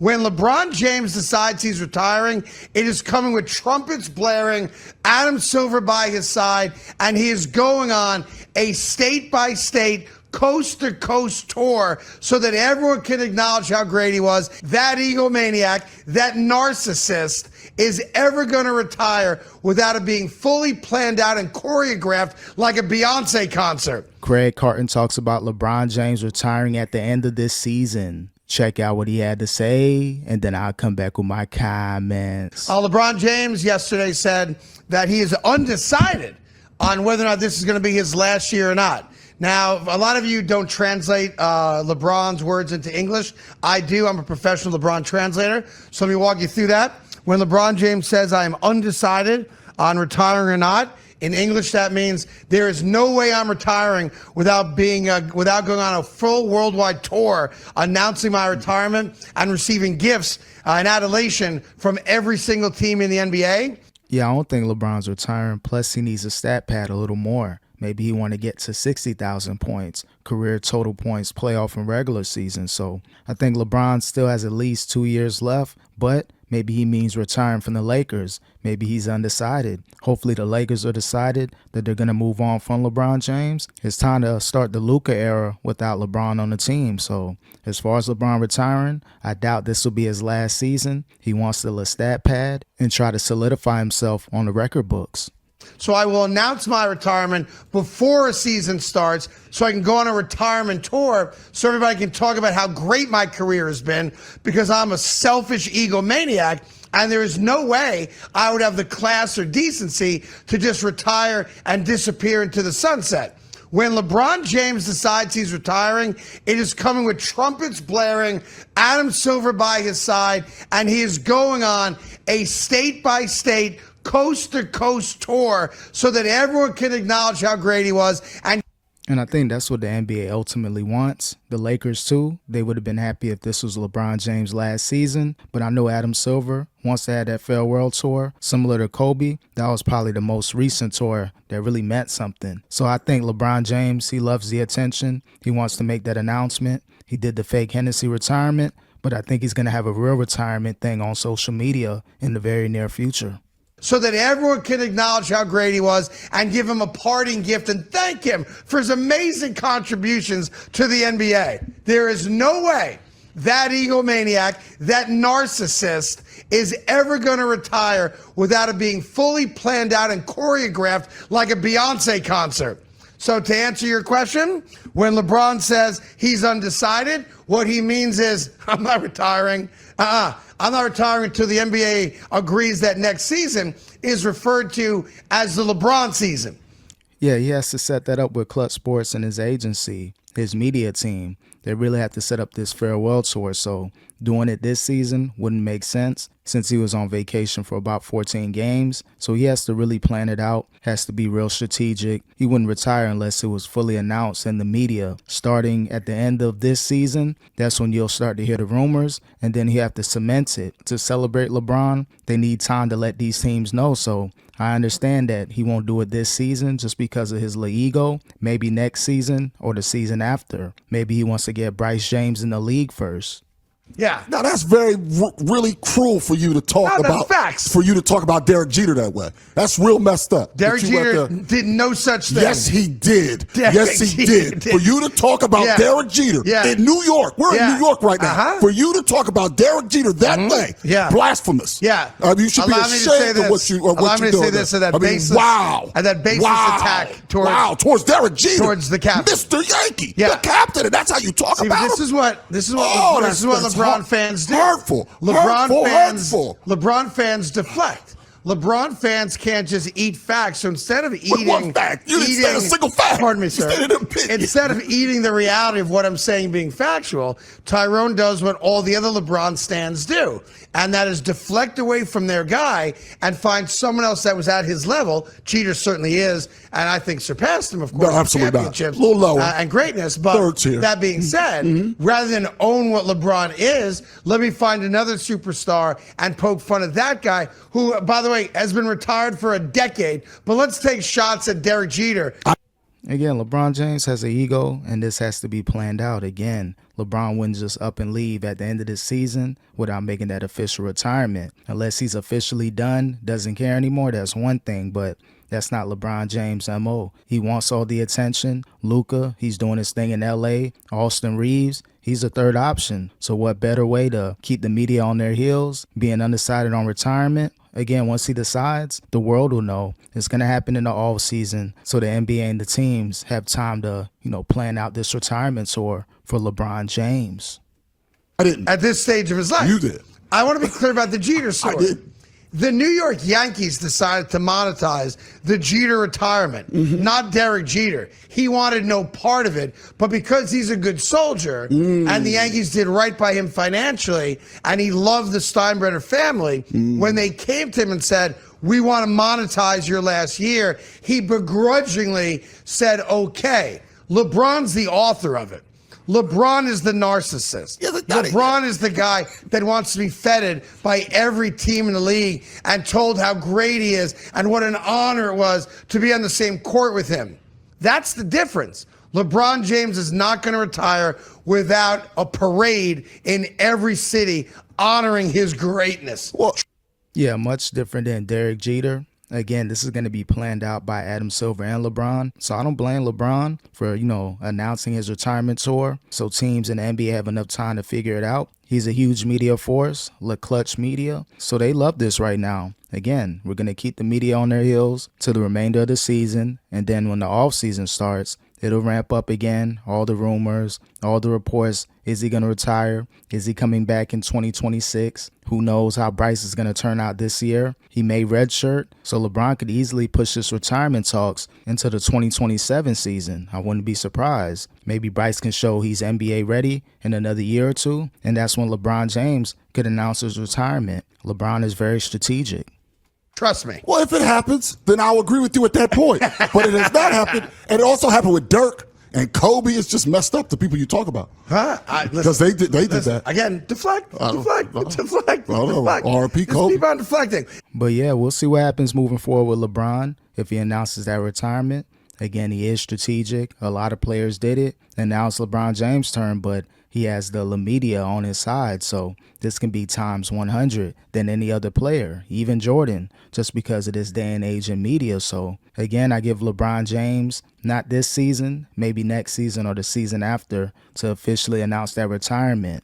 When LeBron James decides he's retiring, it is coming with trumpets blaring, Adam Silver by his side, and he is going on a state-by-state, coast-to-coast tour so that everyone can acknowledge how great he was. That egomaniac, that narcissist, is ever going to retire without it being fully planned out and choreographed like a Beyonce concert. Craig Carton talks about LeBron James retiring at the end of this season. Check out what he had to say, and then I'll come back with my comments. LeBron James yesterday said that he is undecided on whether or not this is going to be his last year or not. Now, a lot of you don't translate LeBron's words into English. I do. I'm a professional LeBron translator. So let me walk you through that. When LeBron James says, I am undecided on retiring or not, in English, that means there is no way I'm retiring without going on a full worldwide tour, announcing my retirement and receiving gifts and adulation from every single team in the NBA. Yeah, I don't think LeBron's retiring. Plus, he needs a stat pad a little more. Maybe he want to get to 60,000 points, career total points, playoff and regular season. So I think LeBron still has at least 2 years left, but maybe he means retiring from the Lakers. Maybe he's undecided. Hopefully the Lakers are decided that they're going to move on from LeBron James. It's time to start the Luka era without LeBron on the team. So as far as LeBron retiring, I doubt this will be his last season. He wants the stat pad and try to solidify himself on the record books. So I will announce my retirement before a season starts so I can go on a retirement tour so everybody can talk about how great my career has been, because I'm a selfish egomaniac and there is no way I would have the class or decency to just retire and disappear into the sunset. When LeBron James decides he's retiring, it is coming with trumpets blaring, Adam Silver by his side, and he is going on a state-by-state, coast-to-coast tour so that everyone can acknowledge how great he was. And I think that's what the NBA ultimately wants. The Lakers, too, they would have been happy if this was LeBron James' last season. But I know Adam Silver wants to have that farewell tour, similar to Kobe. That was probably the most recent tour that really meant something. So I think LeBron James, he loves the attention. He wants to make that announcement. He did the fake Hennessy retirement, but I think he's going to have a real retirement thing on social media in the very near future, so that everyone can acknowledge how great he was and give him a parting gift and thank him for his amazing contributions to the NBA. There is no way that egomaniac, that narcissist, is ever going to retire without it being fully planned out and choreographed like a Beyonce concert. So to answer your question, when LeBron says he's undecided, what he means is, I'm not retiring. I'm not retiring until the NBA agrees that next season is referred to as the LeBron season. Yeah, he has to set that up with Clutch Sports and his agency, his media team. They really have to set up this farewell tour, so doing it this season wouldn't make sense since he was on vacation for about 14 games. So he has to really plan it out, has to be real strategic. He wouldn't retire unless it was fully announced in the media. Starting at the end of this season, that's when you'll start to hear the rumors, and then he have to cement it. To celebrate LeBron, they need time to let these teams know, so I understand that he won't do it this season just because of his little ego. Maybe next season or the season after. Maybe he wants to get Bryce James in the league first. Yeah. Now that's really cruel for you to talk about. Facts. For you to talk about Derek Jeter that way. That's real messed up. Derek Jeter did no such thing. Yes, he did. Yes, he did. For you to talk about Derek Jeter in New York, we're in New York right now. For you to talk about Derek Jeter that way, blasphemous. Yeah. You should be ashamed of what you're doing. Allow me to say this at that baseless, at that baseless attack towards Derek Jeter, towards the captain, Mr. Yankee, the captain, and that's how you talk about him. This is what LeBron fans do. Hurtful. LeBron fans deflect. LeBron fans can't just eat facts. So instead of eating, one fact. You didn't say a single fact. Pardon me, sir. Instead of eating the reality of what I'm saying being factual, Tyrone does what all the other LeBron stans do, and that is deflect away from their guy and find someone else that was at his level. Jeter certainly is, and I think surpassed him, of course. No, absolutely not. A little lower. And greatness. But that being said, rather than own what LeBron is, let me find another superstar and poke fun at that guy who, by the way, has been retired for a decade. But let's take shots at Derek Jeter. Again, LeBron James has an ego, and this has to be planned out. Again, LeBron wouldn't just up and leave at the end of the season without making that official retirement. Unless he's officially done, doesn't care anymore, that's one thing, but that's not LeBron James' MO. He wants all the attention. Luka, he's doing his thing in LA. Austin Reeves, he's a third option. So what better way to keep the media on their heels, being undecided on retirement? Again, once he decides, the world will know. It's going to happen in the off season, so the NBA and the teams have time to, plan out this retirement tour for LeBron James. I didn't. At this stage of his life. You did. I want to be clear about the Jeter story. I did. The New York Yankees decided to monetize the Jeter retirement, not Derek Jeter. He wanted no part of it, but because he's a good soldier and the Yankees did right by him financially and he loved the Steinbrenner family, when they came to him and said, we want to monetize your last year, he begrudgingly said, okay. LeBron's the author of it. LeBron is the narcissist. LeBron is the guy that wants to be feted by every team in the league and told how great he is and what an honor it was to be on the same court with him. That's the difference. LeBron James is not going to retire without a parade in every city honoring his greatness. Well, yeah, much different than Derek Jeter. Again, this is going to be planned out by Adam Silver and LeBron. So I don't blame LeBron for, announcing his retirement tour. So teams in the NBA have enough time to figure it out. He's a huge media force, LeClutch Media. So they love this right now. Again, we're going to keep the media on their heels to the remainder of the season. And then when the offseason starts, it'll ramp up again. All the rumors, all the reports. Is he going to retire? Is he coming back in 2026? Who knows how Bryce is going to turn out this year? He may redshirt, so LeBron could easily push his retirement talks into the 2027 season. I wouldn't be surprised. Maybe Bryce can show he's NBA ready in another year or two, and that's when LeBron James could announce his retirement. LeBron is very strategic. Trust me. Well, if it happens, then I'll agree with you at that point. But it has not happened, and it also happened with Dirk. And Kobe is just messed up, the people you talk about. Because they did that. Again, deflect. RP Kobe. Keep on deflecting. But yeah, we'll see what happens moving forward with LeBron if he announces that retirement. Again, he is strategic. A lot of players did it. And now it's LeBron James' turn, but he has the media on his side. So this can be times 100 than any other player, even Jordan, just because of this day and age in media. So again, I give LeBron James, not this season, maybe next season or the season after, to officially announce that retirement.